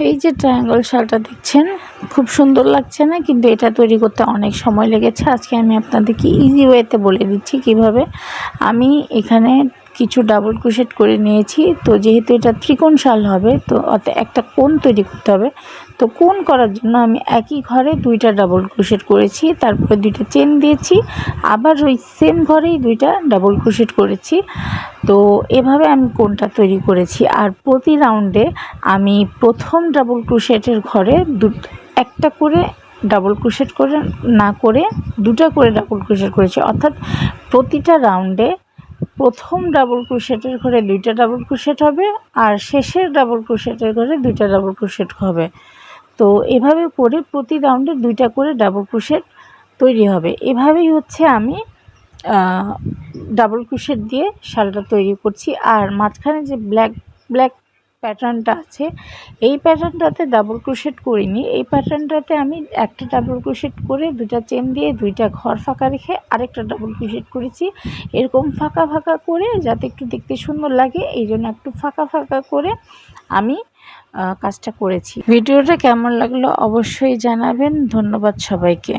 এই যে ট্রায়াঙ্গল শালটা দেখছেন, খুব সুন্দর লাগছে না? কিন্তু এটা তৈরি করতে অনেক সময় লেগেছে। আজকে আমি আপনাদেরকে ইজি ওয়েতে বলে দিচ্ছি কিভাবে। আমি এখানে কিছু ডাবল ক্রোশেট করে নিয়েছি। তো যেহেতু এটা ত্রিকোণ শাল হবে, তো একটা কোণ তৈরি করতে হবে। তো কোণ করার জন্য আমি একই ঘরে দুইটা ডাবল ক্রোশেট করেছি, তারপরে দুইটা চেন দিয়েছি, আবার ওই সেম ঘরেই দুইটা ডাবল ক্রোশেট করেছি। তো এভাবে আমি কোণটা তৈরি করেছি। আর প্রতি রাউন্ডে আমি প্রথম ডাবল ক্রোশেটের ঘরে একটা করে ডাবল ক্রোশেট করে না করে দুটা করে ডাবল ক্রোশেট করেছি। অর্থাৎ প্রতিটা রাউন্ডে প্রথম ডাবল ক্রোশেটের ঘরে দুইটা ডাবল ক্রোশেট হবে, আর শেষের ডাবল ক্রোশেটের ঘরে দুইটা ডাবল ক্রোশেট হবে। তো এভাবে করে প্রতি রাউন্ডে দুইটা করে ডাবল ক্রোশেট তৈরি হবে। এভাবেই হচ্ছে আমি ডাবল ক্রোশেট দিয়ে শালটা তৈরি করছি। আর মাঝখানে যে ব্ল্যাক প্যাটার্নটা আছে, এই প্যাটার্নটাতে ডাবল ক্রোশেট করিনি। এই প্যাটার্নটাতে আমি একটা ডাবল ক্রোশেট করে দুটা চেন দিয়ে দুইটা ঘর ফাঁকা রেখে আরেকটা ডাবল ক্রোশেট করেছি। এরকম ফাঁকা ফাঁকা করে যাতে একটু দেখতে সুন্দর লাগে, এই জন্য একটু ফাঁকা ফাঁকা করে আমি কাজটা করেছি। ভিডিওটা কেমন লাগলো অবশ্যই জানাবেন। ধন্যবাদ সবাইকে।